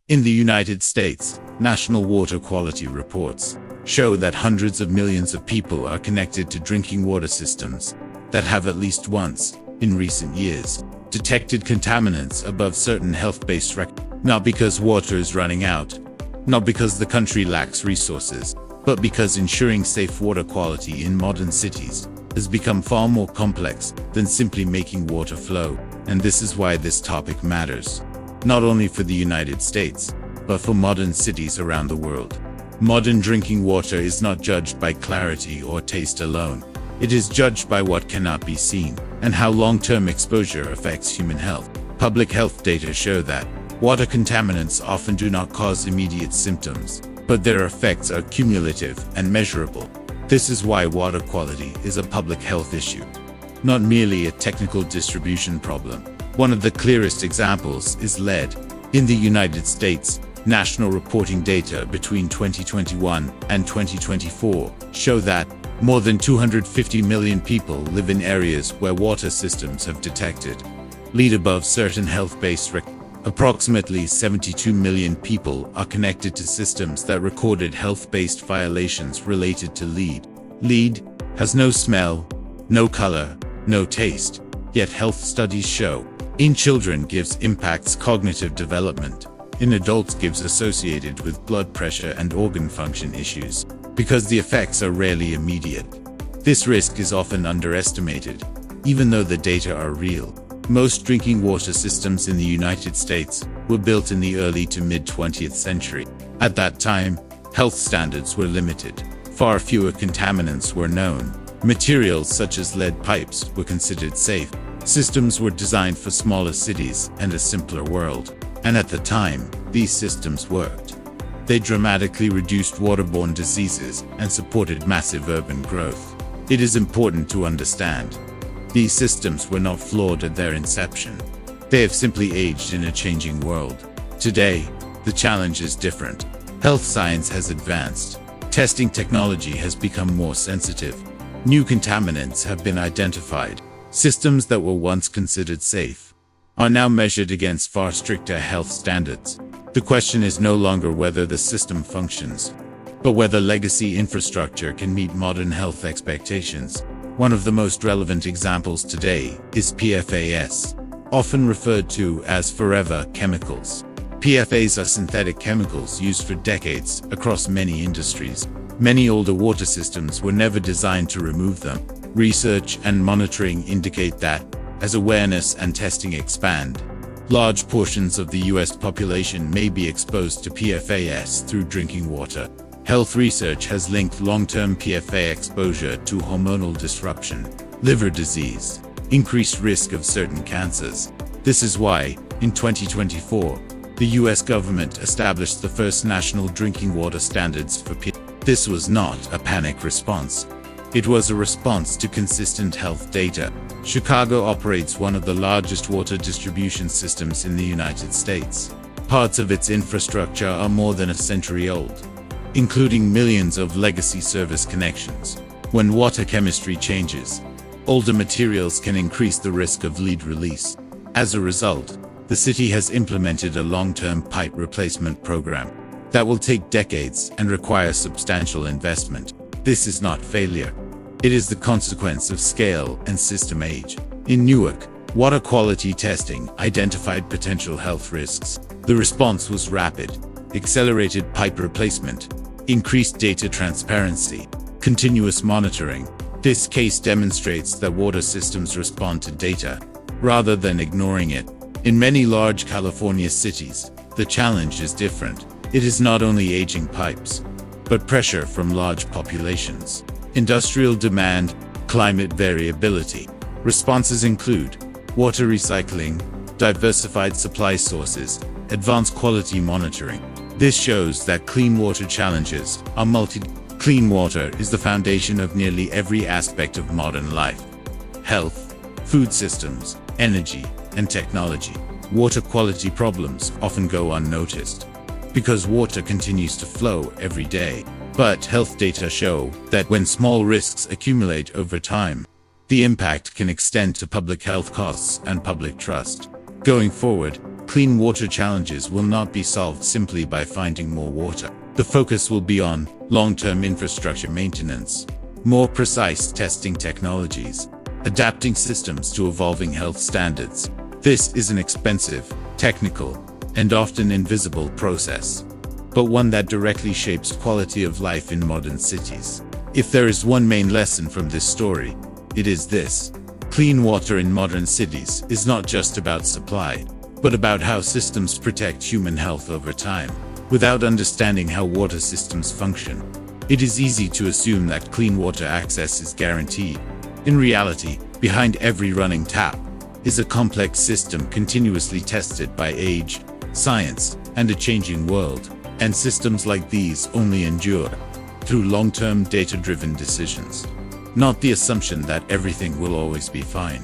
In the United States, national water quality reports show that hundreds of millions of people are connected to drinking water systems that have at least once, in recent years, detected contaminants above certain health-based records. Not because water is running out, not because the country lacks resources, but because ensuring safe water quality in modern cities has become far more complex than simply making water flow. And this is why this topic matters, not only for the United States, but for modern cities around the world. Modern drinking water is not judged by clarity or taste alone. It is judged by what cannot be seen and how long-term exposure affects human health. Public health data show that water contaminants often do not cause immediate symptoms, but their effects are cumulative and measurable. This is why water quality is a public health issue, not merely a technical distribution problem. One of the clearest examples is lead. In the United States, national reporting data between 2021 and 2024 show that more than 250 million people live in areas where water systems have detected lead above certain health-based records. Approximately 72 million people are connected to systems that recorded health-based violations related to lead. Lead has no smell, no color, no taste, yet health studies show in children gives impacts cognitive development, in adults gives associated with blood pressure and organ function issues, because the effects are rarely immediate. This risk is often underestimated, even though the data are real. Most drinking water systems in the United States were built in the early to mid-20th century. At that time, health standards were limited. Far fewer contaminants were known. Materials such as lead pipes were considered safe. Systems were designed for smaller cities and a simpler world. And at the time, these systems worked. They dramatically reduced waterborne diseases and supported massive urban growth. It is important to understand these systems were not flawed at their inception. They have simply aged in a changing world. Today, the challenge is different. Health science has advanced. Testing technology has become more sensitive. New contaminants have been identified. Systems that were once considered safe are now measured against far stricter health standards. The question is no longer whether the system functions, but whether legacy infrastructure can meet modern health expectations. One of the most relevant examples today is PFAS, often referred to as forever chemicals. PFAS are synthetic chemicals used for decades across many industries. Many older water systems were never designed to remove them. Research and monitoring indicate that, as awareness and testing expand, large portions of the US population may be exposed to PFAS through drinking water. Health research has linked long-term PFA exposure to hormonal disruption, liver disease, increased risk of certain cancers. This is why, in 2024, the US government established the first national drinking water standards for PFAS. This was not a panic response. It was a response to consistent health data. Chicago operates one of the largest water distribution systems in the United States. Parts of its infrastructure are more than a century old, including millions of legacy service connections. When water chemistry changes, older materials can increase the risk of lead release. As a result, the city has implemented a long-term pipe replacement program that will take decades and require substantial investment. This is not failure. It is the consequence of scale and system age. In Newark, water quality testing identified potential health risks. The response was rapid. Accelerated pipe replacement, increased data transparency, continuous monitoring. This case demonstrates that water systems respond to data, rather than ignoring it. In many large California cities, the challenge is different. It is not only aging pipes, but pressure from large populations, industrial demand, climate variability. Responses include water recycling, diversified supply sources, advanced quality monitoring. This shows that clean water challenges are Clean water is the foundation of nearly every aspect of modern life: health, food systems, energy, and technology. Water quality problems often go unnoticed because water continues to flow every day. But health data show that when small risks accumulate over time, the impact can extend to public health costs and public trust. Going forward, Clean water challenges will not be solved simply by finding more water. The focus will be on long-term infrastructure maintenance, more precise testing technologies, adapting systems to evolving health standards. This is an expensive, technical, and often invisible process, but one that directly shapes quality of life in modern cities. If there is one main lesson from this story, it is this: clean water in modern cities is not just about supply, but about how systems protect human health over time. Without understanding how water systems function, it is easy to assume that clean water access is guaranteed. In reality, behind every running tap is a complex system continuously tested by age, science, and a changing world. And systems like these only endure through long-term data-driven decisions, not the assumption that everything will always be fine.